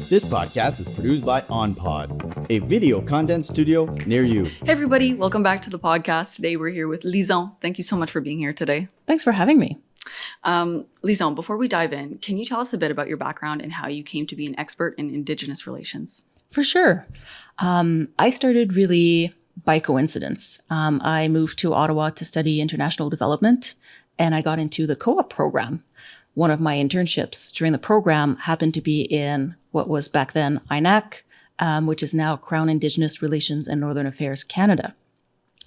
This podcast is produced by OnPod, a video content studio near you. Hey everybody, welcome back to the podcast. Today we're here with Lyson. Thank you so much for being here today. Thanks for having me. Lyson, before we dive in, can you tell us a bit about your background and how you came to be an expert in Indigenous relations? For sure. I started really by coincidence. I moved to Ottawa to study international development, and I got into the co-op program. One of my internships during the program happened to be in what was back then INAC, which is now Crown Indigenous Relations and Northern Affairs Canada.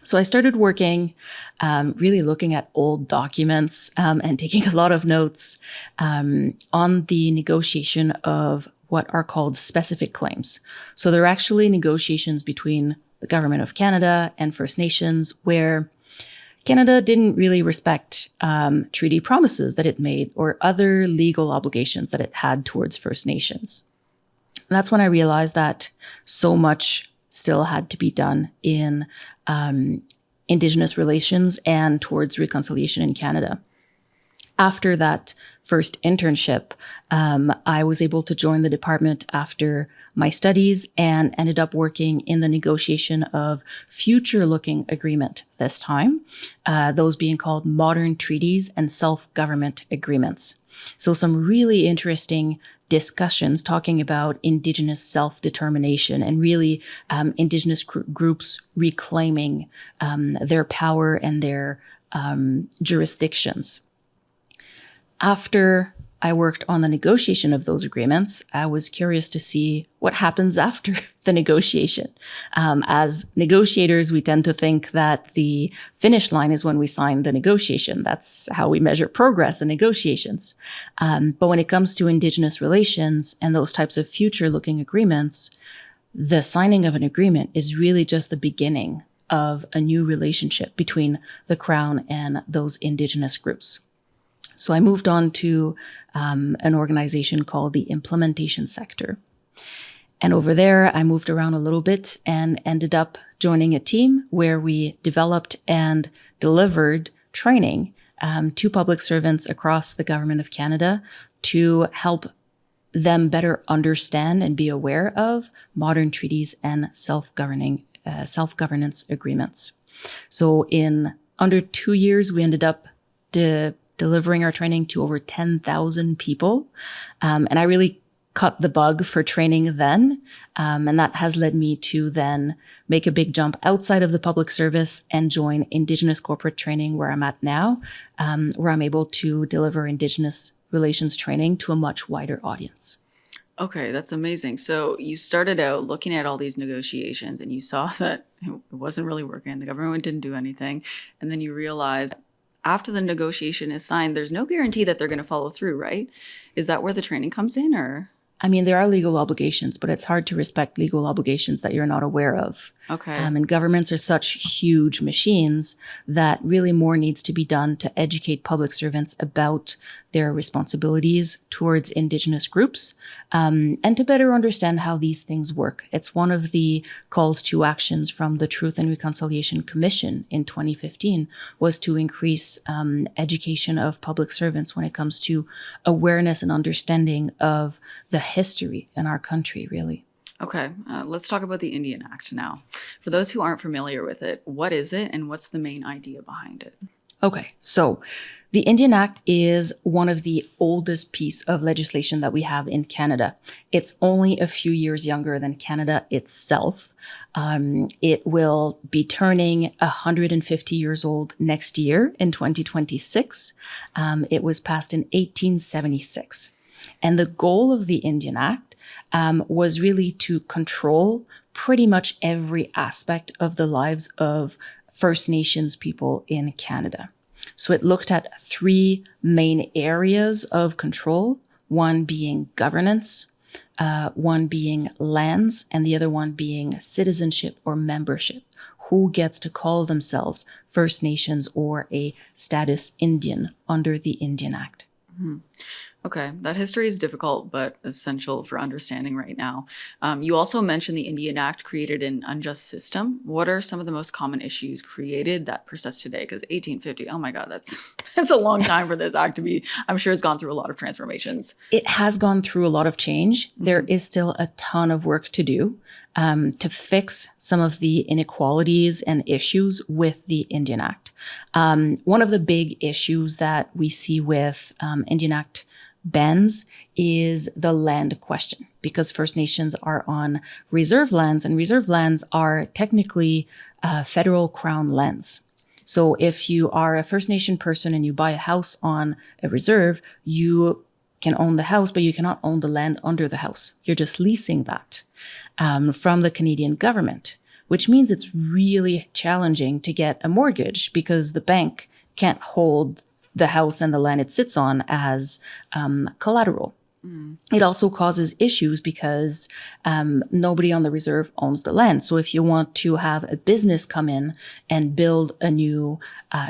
So I started working, really looking at old documents and taking a lot of notes on the negotiation of what are called specific claims. So they're actually negotiations between the Government of Canada and First Nations where Canada didn't really respect treaty promises that it made or other legal obligations that it had towards First Nations. And that's when I realized that so much still had to be done in Indigenous relations and towards reconciliation in Canada. After that first internship, I was able to join the department after my studies and ended up working in the negotiation of future-looking agreement this time, those being called Modern Treaties and Self-Government agreements. So some really interesting discussions talking about Indigenous self-determination and really Indigenous groups reclaiming their power and their jurisdictions. After I worked on the negotiation of those agreements, I was curious to see what happens after the negotiation. As negotiators, we tend to think that the finish line is when we sign the negotiation. That's how we measure progress in negotiations. But when it comes to Indigenous relations and those types of future-looking agreements, the signing of an agreement is really just the beginning of a new relationship between the Crown and those Indigenous groups. So I moved on to an organization called the Implementation Sector. And over there, I moved around a little bit and ended up joining a team where we developed and delivered training to public servants across the Government of Canada to help them better understand and be aware of modern treaties and self-governance agreements. So in under 2 years, we ended up delivering our training to over 10,000 people. And I really cut the bug for training then. And that has led me to then make a big jump outside of the public service and join Indigenous corporate training where I'm at now, where I'm able to deliver Indigenous relations training to a much wider audience. Okay, that's amazing. So you started out looking at all these negotiations and you saw that it wasn't really working. The government didn't do anything. And then you realized after the negotiation is signed, there's no guarantee that they're going to follow through, right? Is that where the training comes in, or? I mean, there are legal obligations, but it's hard to respect legal obligations that you're not aware of. Okay. And governments are such huge machines that really more needs to be done to educate public servants about their responsibilities towards Indigenous groups and to better understand how these things work. It's one of the calls to actions from the Truth and Reconciliation Commission in 2015 was to increase education of public servants when it comes to awareness and understanding of the history in our country, really. Okay, let's talk about the Indian Act now. For those who aren't familiar with it, what is it and what's the main idea behind it? Okay, so the Indian Act is one of the oldest piece of legislation that we have in Canada. It's only a few years younger than Canada itself. It will be turning 150 years old next year in 2026. It was passed in 1876. And the goal of the Indian Act was really to control pretty much every aspect of the lives of First Nations people in Canada. So it looked at three main areas of control, one being governance, one being lands, and the other one being citizenship or membership. Who gets to call themselves First Nations or a status Indian under the Indian Act? Mm-hmm. Okay, that history is difficult but essential for understanding right now. You also mentioned the Indian Act created an unjust system. What are some of the most common issues created that persist today? Because 1850, oh my God, that's that's a long time for this act to be. I'm sure it's gone through a lot of transformations. It has gone through a lot of change. There is still a ton of work to do to fix some of the inequalities and issues with the Indian Act. One of the big issues that we see with Indian Act bans is the land question, because First Nations are on reserve lands, and reserve lands are technically federal crown lands. So if you are a First Nation person and you buy a house on a reserve, you can own the house, but you cannot own the land under the house. You're just leasing that from the Canadian government, which means it's really challenging to get a mortgage because the bank can't hold the house and the land it sits on as collateral. It also causes issues because nobody on the reserve owns the land. So if you want to have a business come in and build a new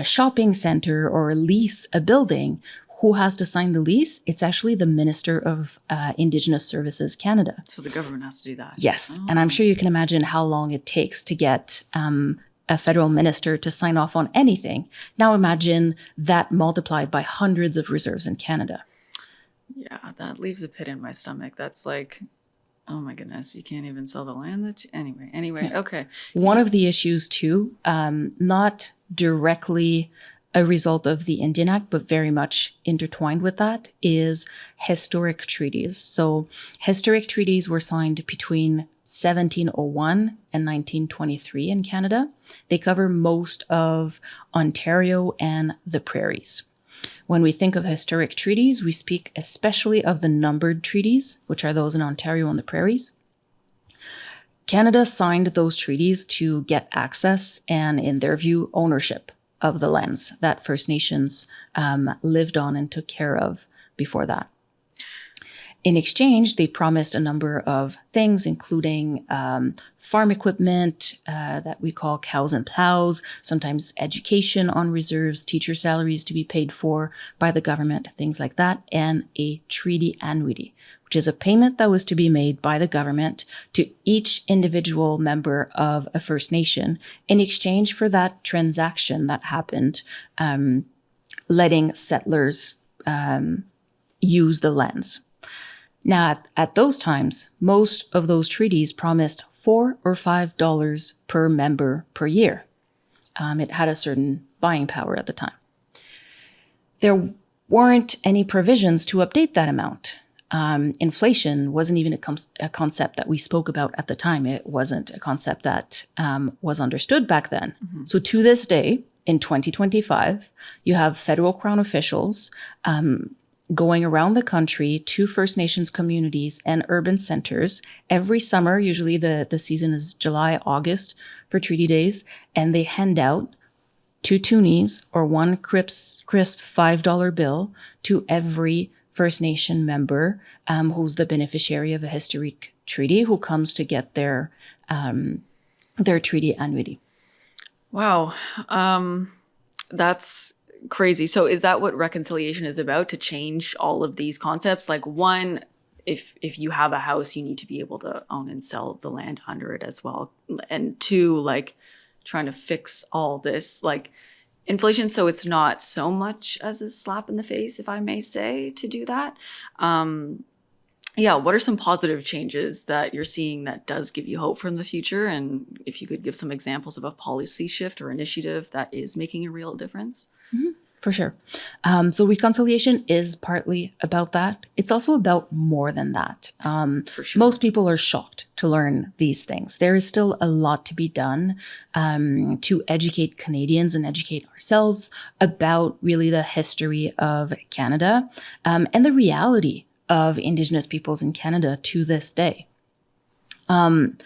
shopping center or lease a building, who has to sign the lease? It's actually the Minister of Indigenous Services Canada. So the government has to do that. Yes. And I'm sure you can imagine how long it takes to get a federal minister to sign off on anything. Now imagine that multiplied by hundreds of reserves in Canada. Yeah, that leaves a pit in my stomach. That's like, oh my goodness, you can't even sell the land. Anyway, okay. One of the issues too, not directly a result of the Indian Act, but very much intertwined with that, is historic treaties. So historic treaties were signed between 1701 and 1923 in Canada. They cover most of Ontario and the prairies. When we think of historic treaties, we speak especially of the numbered treaties, which are those in Ontario and the prairies. Canada signed those treaties to get access and, in their view, ownership of the lands that First Nations lived on and took care of before that. In exchange, they promised a number of things, including farm equipment that we call cows and plows, sometimes education on reserves, teacher salaries to be paid for by the government, things like that, and a treaty annuity, which is a payment that was to be made by the government to each individual member of a First Nation in exchange for that transaction that happened, letting settlers use the lands. Now, at those times, most of those treaties promised $4 or $5 per member per year. It had a certain buying power at the time. There weren't any provisions to update that amount. Inflation wasn't even a concept that we spoke about at the time. It wasn't a concept that was understood back then. Mm-hmm. So to this day, in 2025, you have federal Crown officials going around the country to First Nations communities and urban centers every summer. Usually the season is July, August for Treaty Days, and they hand out 2 toonies or 1 crisp $5 bill to every First Nation member who's the beneficiary of a historic treaty who comes to get their treaty annuity. Wow. That's crazy. So is that what reconciliation is about, to change all of these concepts? Like, one, if you have a house, you need to be able to own and sell the land under it as well. And 2, like trying to fix all this, like inflation, so it's not so much as a slap in the face, if I may say, to do that. What are some positive changes that you're seeing that does give you hope from the future? And if you could give some examples of a policy shift or initiative that is making a real difference. Mm-hmm. For sure. So reconciliation is partly about that. It's also about more than that. For sure. Most people are shocked to learn these things. There is still a lot to be done to educate Canadians and educate ourselves about really the history of Canada and the reality of Indigenous peoples in Canada to this day. There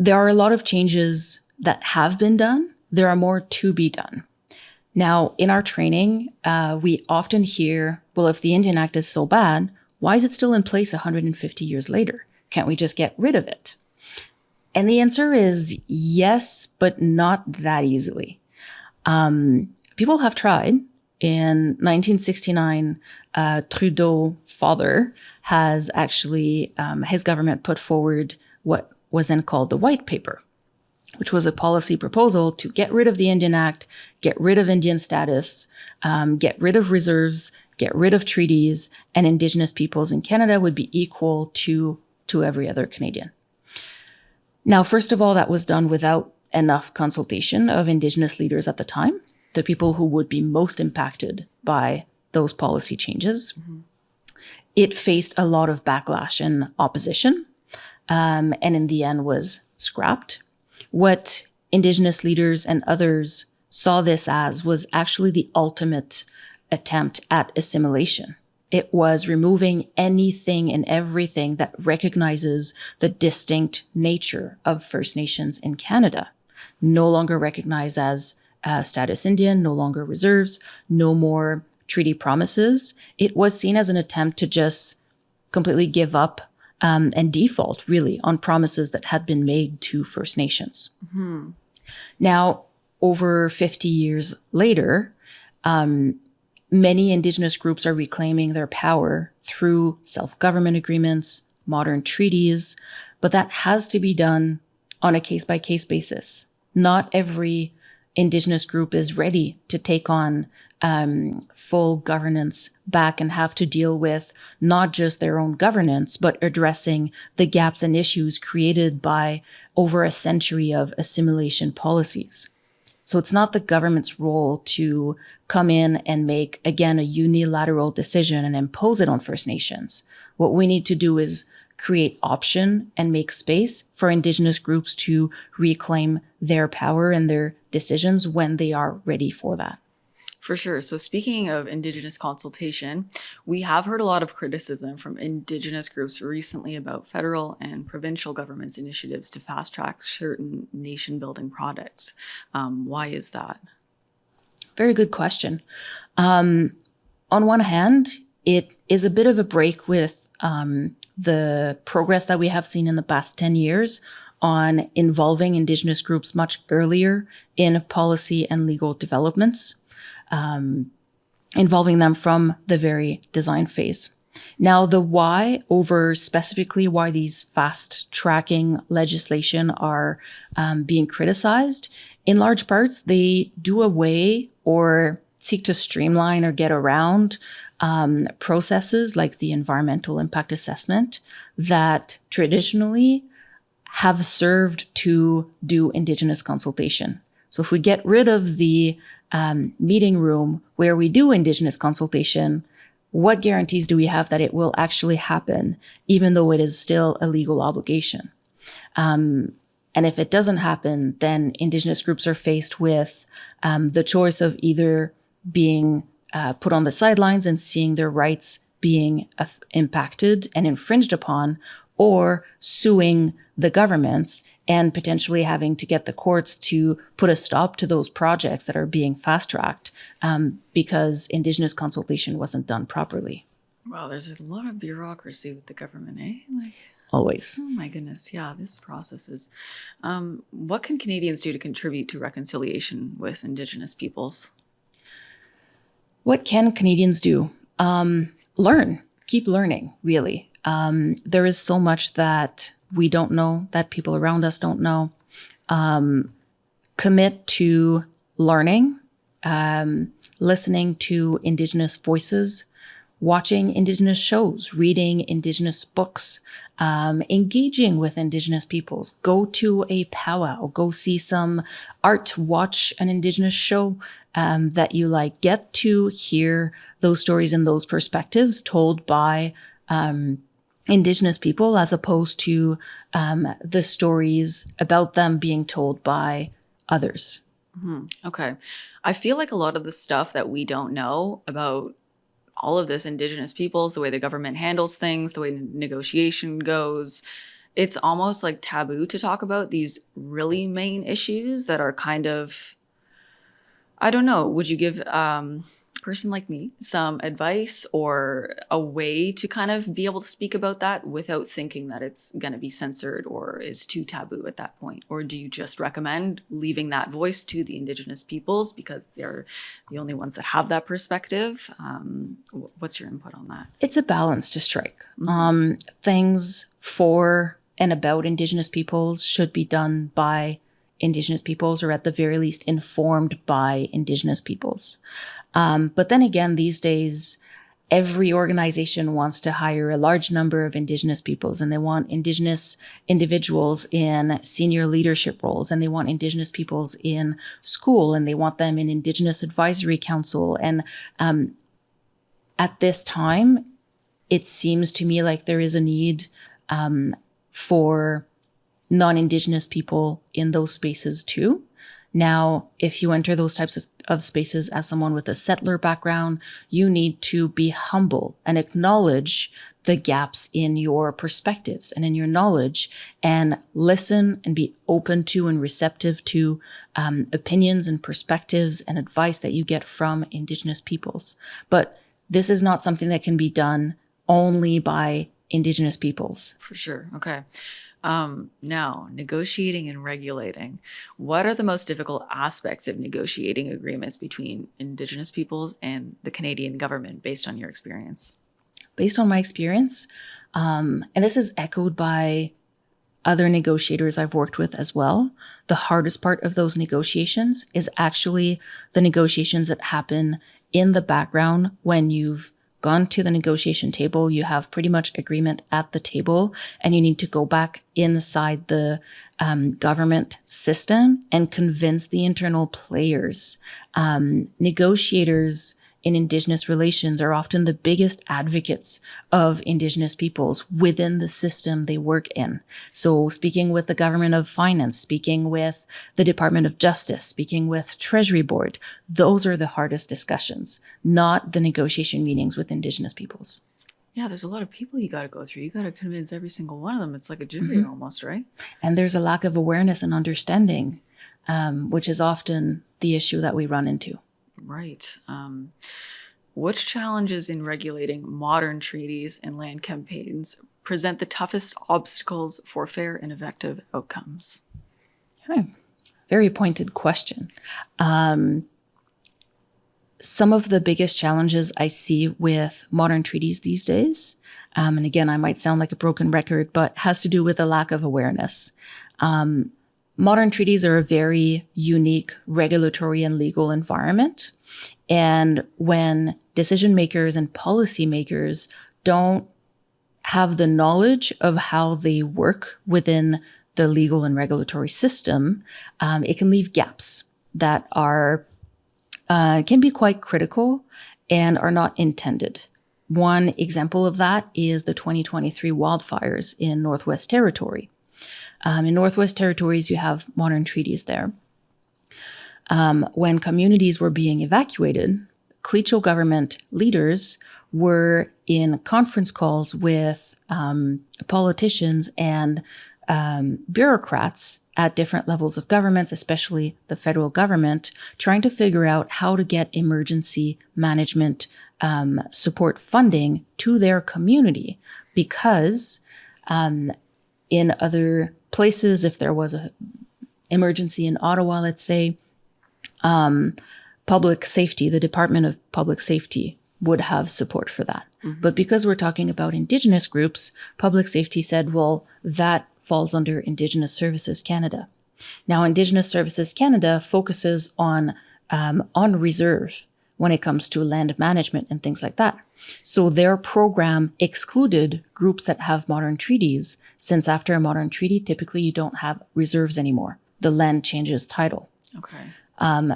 are a lot of changes that have been done. There are more to be done. Now, in our training, we often hear, well, if the Indian Act is so bad, why is it still in place 150 years later? Can't we just get rid of it? And the answer is yes, but not that easily. People have tried. In 1969, Trudeau father has actually, his government put forward what was then called the White Paper, which was a policy proposal to get rid of the Indian Act, get rid of Indian status, get rid of reserves, get rid of treaties, and Indigenous peoples in Canada would be equal to every other Canadian. Now, first of all, that was done without enough consultation of Indigenous leaders at the time, the people who would be most impacted by those policy changes. Mm-hmm. It faced a lot of backlash and opposition, and in the end was scrapped. What Indigenous leaders and others saw this as was actually the ultimate attempt at assimilation. It was removing anything and everything that recognizes the distinct nature of First Nations in Canada. No longer recognized as status Indian, no longer reserves, no more treaty promises. It was seen as an attempt to just completely give up and default, really, on promises that had been made to First Nations. Mm-hmm. Now, over 50 years later, many Indigenous groups are reclaiming their power through self-government agreements, modern treaties, but that has to be done on a case-by-case basis. Not every Indigenous group is ready to take on full governance back and have to deal with not just their own governance, but addressing the gaps and issues created by over a century of assimilation policies. So it's not the government's role to come in and make, again, a unilateral decision and impose it on First Nations. What we need to do is create option and make space for Indigenous groups to reclaim their power and their decisions when they are ready for that. For sure. So speaking of Indigenous consultation, we have heard a lot of criticism from Indigenous groups recently about federal and provincial governments' initiatives to fast track certain nation building projects. Why is that? Very good question. On one hand, it is a bit of a break with the progress that we have seen in the past 10 years on involving Indigenous groups much earlier in policy and legal developments. Involving them from the very design phase. Now, the why over specifically why these fast tracking legislation are being criticized, in large parts, they do away or seek to streamline or get around processes like the environmental impact assessment that traditionally have served to do Indigenous consultation. So if we get rid of the meeting room where we do Indigenous consultation, what guarantees do we have that it will actually happen, even though it is still a legal obligation? And if it doesn't happen, then Indigenous groups are faced with the choice of either being put on the sidelines and seeing their rights being impacted and infringed upon, or suing the governments and potentially having to get the courts to put a stop to those projects that are being fast-tracked because Indigenous consultation wasn't done properly. Wow, there's a lot of bureaucracy with the government, eh? Always. Oh my goodness, yeah, this process is... what can Canadians do to contribute to reconciliation with Indigenous peoples? What can Canadians do? Learn. Keep learning, really. There is so much that we don't know, that people around us don't know. Commit to learning, listening to Indigenous voices, watching Indigenous shows, reading Indigenous books, engaging with Indigenous peoples. Go to a powwow, go see some art, watch an Indigenous show that you like. Get to hear those stories and those perspectives told by Indigenous people, as opposed to the stories about them being told by others. Mm-hmm. Okay. I feel like a lot of the stuff that we don't know about all of this Indigenous peoples, the way the government handles things, the way negotiation goes, it's almost like taboo to talk about these really main issues that are kind of, I don't know, would you give person like me some advice or a way to kind of be able to speak about that without thinking that it's going to be censored or is too taboo at that point? Or do you just recommend leaving that voice to the Indigenous peoples because they're the only ones that have that perspective? What's your input on that? It's a balance to strike. Things for and about Indigenous peoples should be done by Indigenous peoples, or at the very least informed by Indigenous peoples. But then again, these days, every organization wants to hire a large number of Indigenous peoples, and they want Indigenous individuals in senior leadership roles, and they want Indigenous peoples in school, and they want them in Indigenous Advisory Council. And at this time, it seems to me like there is a need for non-Indigenous people in those spaces too. Now, if you enter those types of spaces as someone with a settler background, you need to be humble and acknowledge the gaps in your perspectives and in your knowledge, and listen and be open to and receptive to opinions and perspectives and advice that you get from Indigenous peoples. But this is not something that can be done only by Indigenous peoples. For sure. Okay. Now, negotiating and regulating. What are the most difficult aspects of negotiating agreements between Indigenous peoples and the Canadian government, based on your experience? Based on my experience, and this is echoed by other negotiators I've worked with as well, the hardest part of those negotiations is actually the negotiations that happen in the background when you've gone to the negotiation table, you have pretty much agreement at the table, and you need to go back inside the government system and convince the internal players. Negotiators in Indigenous relations are often the biggest advocates of Indigenous peoples within the system they work in. So speaking with the Government of Finance, speaking with the Department of Justice, speaking with Treasury Board, those are the hardest discussions, not the negotiation meetings with Indigenous peoples. Yeah, there's a lot of people you got to go through. You got to convince every single one of them. It's like a jury almost, right? And there's a lack of awareness and understanding, which is often the issue that we run into. Right. Which challenges in regulating modern treaties and land campaigns present the toughest obstacles for fair and effective outcomes? Okay. Very pointed question. Some of the biggest challenges I see with modern treaties these days, and again, I might sound like a broken record, but has to do with a lack of awareness. Modern treaties are a very unique regulatory and legal environment. And when decision makers and policy makers don't have the knowledge of how they work within the legal and regulatory system, it can leave gaps that are can be quite critical and are not intended. One example of that is the 2023 wildfires in Northwest Territory. In Northwest Territories, you have modern treaties there. When communities were being evacuated, Clecho government leaders were in conference calls with politicians and bureaucrats at different levels of governments, especially the federal government, trying to figure out how to get emergency management support funding to their community. Because in other places, if there was an emergency in Ottawa, let's say, public safety, the Department of Public Safety would have support for that. But because we're talking about Indigenous groups, public safety said, well, that falls under Indigenous Services Canada. Now, Indigenous Services Canada focuses on reserve when it comes to land management and things like that. So their program excluded groups that have modern treaties, since after a modern treaty, typically you don't have reserves anymore. The land changes title. Okay.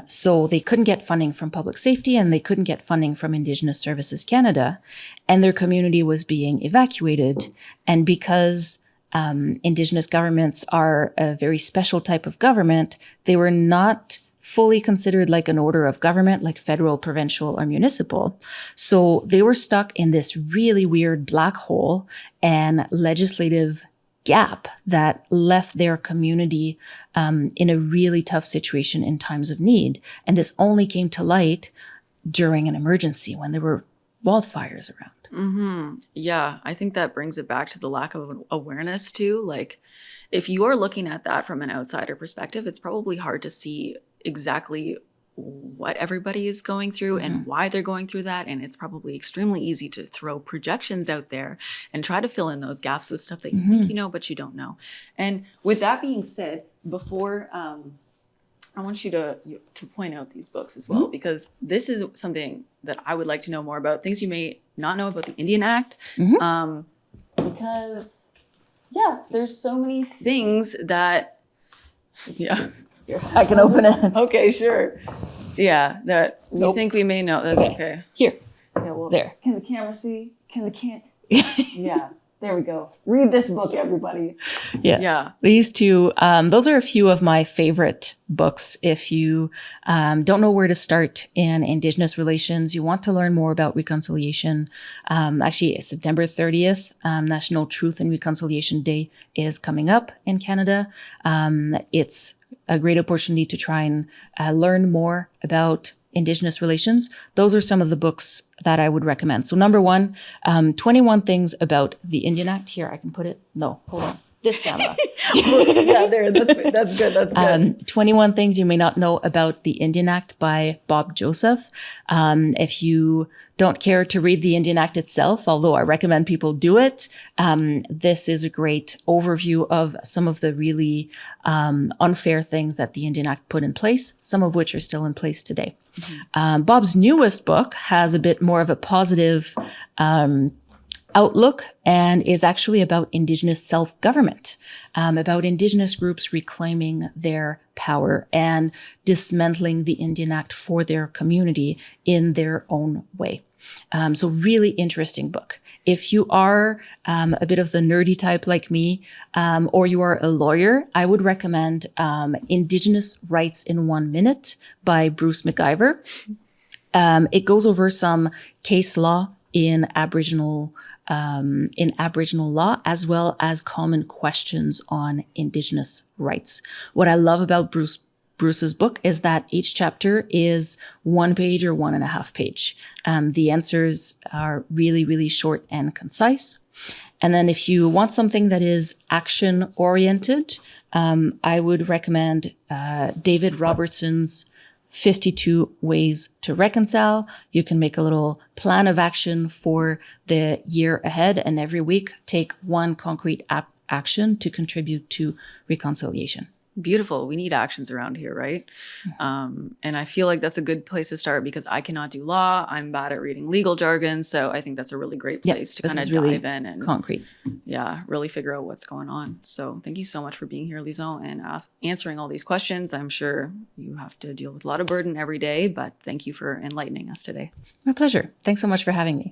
So they couldn't get funding from public safety, and they couldn't get funding from Indigenous Services Canada, and their community was being evacuated. And because Indigenous governments are a very special type of government, they were not fully considered like an order of government, like federal, provincial, or municipal. So they were stuck in this really weird black hole and legislative gap that left their community in a really tough situation in times of need. And this only came to light during an emergency when there were wildfires around. Yeah, I think that brings it back to the lack of awareness too. Like, if you are looking at that from an outsider perspective, it's probably hard to see exactly what everybody is going through and why they're going through that. And it's probably extremely easy to throw projections out there and try to fill in those gaps with stuff that you think you know, but you don't know. And with that being said, before I want you to point out these books as well, because this is something that I would like to know more about, things you may not know about the Indian Act. Because, yeah, there's so many things that, I can open it. Okay, sure. Yeah, that we think we may know. That's okay. Here. Yeah, well, There. Can the camera see? Yeah, there we go. Read this book, everybody. Yeah. These two, those are a few of my favorite books. If you don't know where to start in Indigenous relations, you want to learn more about reconciliation. Actually, September 30th, National Truth and Reconciliation Day is coming up in Canada. It's a great opportunity to try and learn more about Indigenous relations. Those are some of the books that I would recommend. So number one, 21 Things About the Indian Act. Here, I can put it. No, hold on. This camera. Yeah, there. That's good. That's good. 21 Things You May Not Know About the Indian Act by Bob Joseph. If you don't care to read the Indian Act itself, although I recommend people do it, this is a great overview of some of the really unfair things that the Indian Act put in place, some of which are still in place today. Bob's newest book has a bit more of a positive outlook and is actually about Indigenous self-government, about Indigenous groups reclaiming their power and dismantling the Indian Act for their community in their own way. So really interesting book. If you are a bit of the nerdy type like me, or you are a lawyer, I would recommend Indigenous Rights in 1 Minute by Bruce McIver. It goes over some case law in Aboriginal law, as well as common questions on Indigenous rights. What I love about Bruce's book is that each chapter is 1 page or 1.5 page. The answers are really, really short and concise. And then if you want something that is action oriented, I would recommend David Robertson's 52 Ways to Reconcile. You can make a little plan of action for the year ahead, and every week take one concrete action to contribute to reconciliation. Beautiful. We need actions around here, right? And I feel like that's a good place to start because I cannot do law. I'm bad at reading legal jargon. So I think that's a really great place to kind of dive in and concrete. Yeah, really figure out what's going on. So thank you so much for being here, Lyson, and answering all these questions. I'm sure you have to deal with a lot of burden every day, but thank you for enlightening us today. My pleasure. Thanks so much for having me.